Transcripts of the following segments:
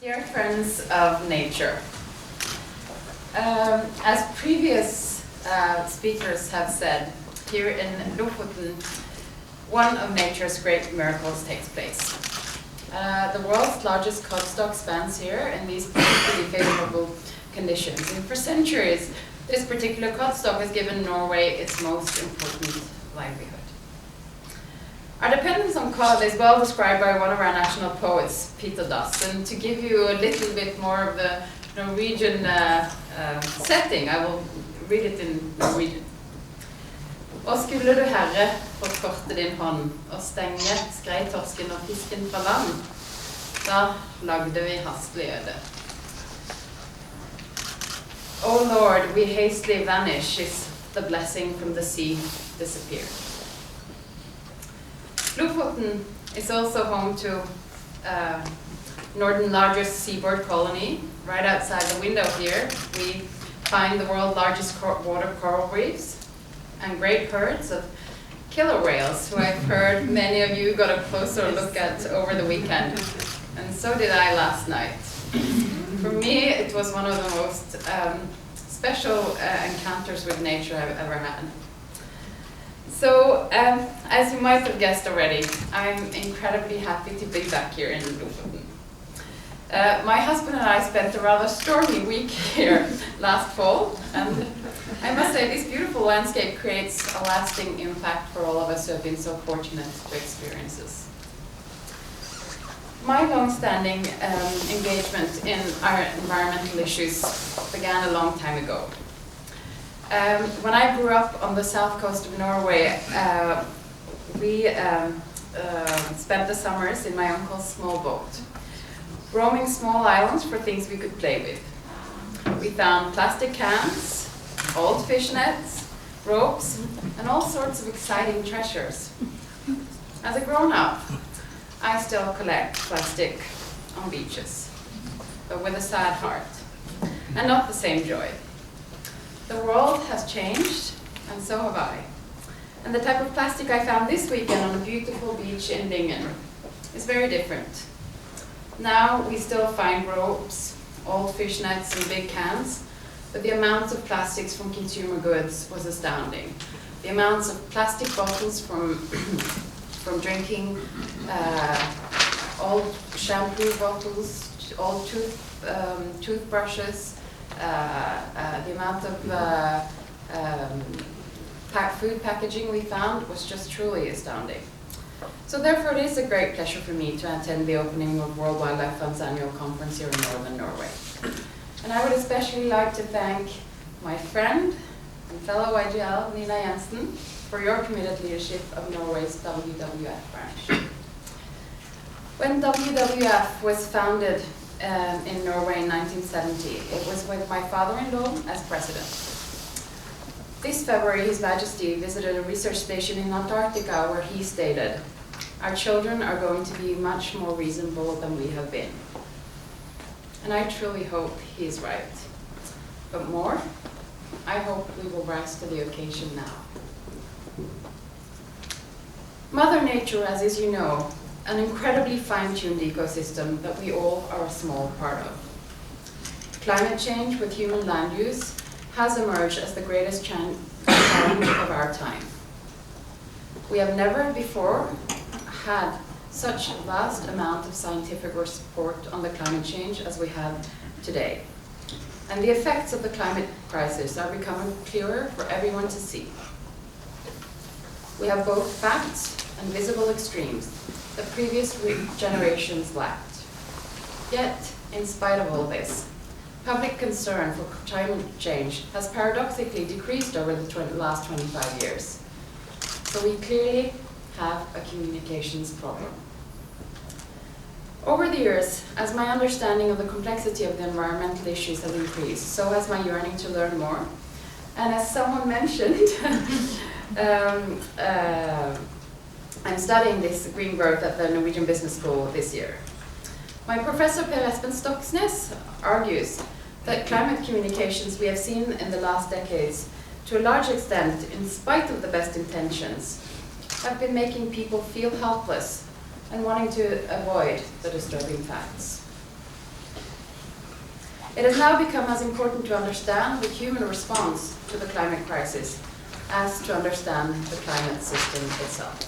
Dear friends of nature, as previous speakers have said, here in Lofoten, one of nature's great miracles takes place. The world's largest cod stock spans here in these particularly favorable conditions. And for centuries, this particular cod stock has given Norway its most important livelihood. Our dependence on cod is well described by one of our national poets, Peter Dass. And to give you a little bit more of the Norwegian setting, I will read it in Norwegian. Og skulle du, Herre, forkorte din hånd og stenge skreitorsken og fisken fra land, da lagde vi hastlig øde. O Lord, we hastily vanish if the blessing from the sea disappear. Lofoten is also home to Northern largest seabird colony. Right outside the window here, we find the world's largest water coral reefs and great herds of killer whales, who I've heard many of you got a closer look at over the weekend. And so did I last night. For me, it was one of the most special encounters with nature I've ever had. So, as you might have guessed already, I'm incredibly happy to be back here in Lofoten. My husband and I spent a rather stormy week here last fall, and I must say this beautiful landscape creates a lasting impact for all of us who have been so fortunate to experience this. My long-standing engagement in our environmental issues began a long time ago. When I grew up on the south coast of Norway, we spent the summers in my uncle's small boat, roaming small islands for things we could play with. We found plastic cans, old fish nets, ropes, and all sorts of exciting treasures. As a grown-up, I still collect plastic on beaches, but with a sad heart, and not the same joy. The world has changed, and so have I. And the type of plastic I found this weekend on a beautiful beach in Lyngen is very different. Now we still find ropes, old fish nets, and big cans, but the amounts of plastics from consumer goods was astounding. The amounts of plastic bottles from drinking, old shampoo bottles, old toothbrushes, the amount of food packaging we found was just truly astounding. So therefore it is a great pleasure for me to attend the opening of World Wildlife Fund's annual conference here in Northern Norway. And I would especially like to thank my friend and fellow IGL, Nina Jensen, for your committed leadership of Norway's WWF branch. When WWF was founded in Norway in 1970, it was with my father-in-law as president. This February, His Majesty visited a research station in Antarctica where he stated, "Our children are going to be much more reasonable than we have been." And I truly hope he is right. But more, I hope we will rise to the occasion now. Mother Nature, as you know, an incredibly fine-tuned ecosystem that we all are a small part of. Climate change with human land use has emerged as the greatest challenge of our time. We have never before had such a vast amount of scientific support on the climate change as we have today. And the effects of the climate crisis are becoming clearer for everyone to see. We have both facts and visible extremes that previous generations lacked. Yet, in spite of all this, public concern for climate change has paradoxically decreased over the last 25 years. So we clearly have a communications problem. Over the years, as my understanding of the complexity of the environmental issues has increased, so has my yearning to learn more. And as someone mentioned, I'm studying this green growth at the Norwegian Business School this year. My professor Per Espen Stoksnes argues that climate communications we have seen in the last decades, to a large extent, in spite of the best intentions, have been making people feel helpless and wanting to avoid the disturbing facts. It has now become as important to understand the human response to the climate crisis as to understand the climate system itself.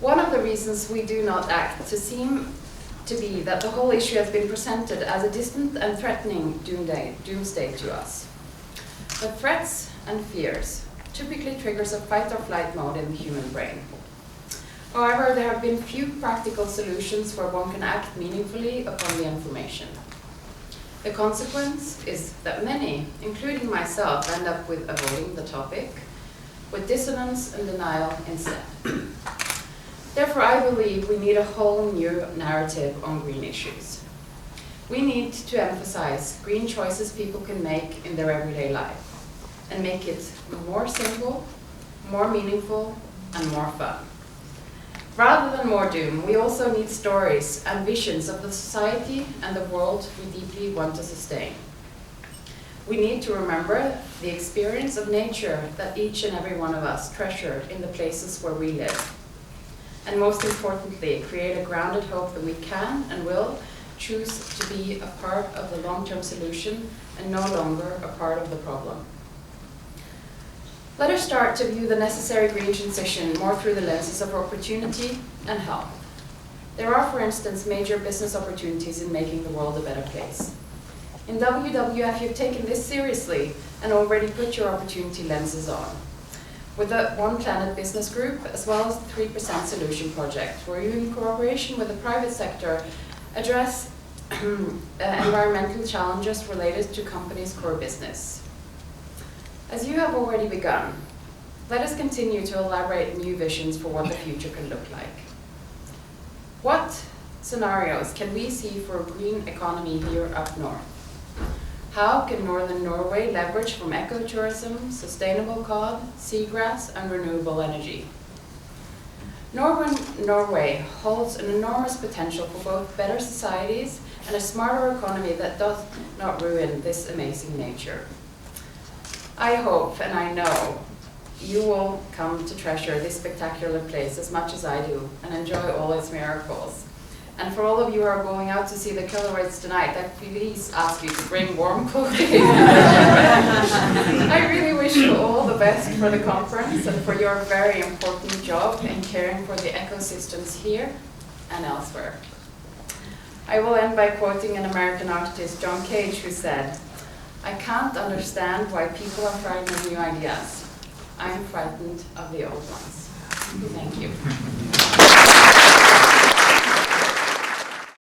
One of the reasons we do not act seems to be that the whole issue has been presented as a distant and threatening doomsday to us. But threats and fears typically triggers a fight or flight mode in the human brain. However, there have been few practical solutions where one can act meaningfully upon the information. The consequence is that many, including myself, end up with avoiding the topic, with dissonance and denial instead. Therefore, I believe we need a whole new narrative on green issues. We need to emphasize green choices people can make in their everyday life and make it more simple, more meaningful, and more fun. Rather than more doom, we also need stories and visions of the society and the world we deeply want to sustain. We need to remember the experience of nature that each and every one of us treasure in the places where we live. And most importantly, create a grounded hope that we can and will choose to be a part of the long-term solution and no longer a part of the problem. Let us start to view the necessary green transition more through the lenses of opportunity and health. There are, for instance, major business opportunities in making the world a better place. In WWF, you've taken this seriously and already put your opportunity lenses on, with the One Planet Business Group, as well as the 3% Solution Project, where you, in cooperation with the private sector, address environmental challenges related to companies' core business. As you have already begun, let us continue to elaborate new visions for what the future can look like. What scenarios can we see for a green economy here up north? How can northern Norway leverage from ecotourism, sustainable cod, seagrass, and renewable energy? Northern Norway holds an enormous potential for both better societies and a smarter economy that does not ruin this amazing nature. I hope and I know you will come to treasure this spectacular place as much as I do and enjoy all its miracles. And for all of you who are going out to see the Colorways tonight, I please ask you to bring warm clothing. I really wish you all the best for the conference and for your very important job in caring for the ecosystems here and elsewhere. I will end by quoting an American artist, John Cage, who said, "I can't understand why people are frightened of new ideas. I'm frightened of the old ones." Thank you.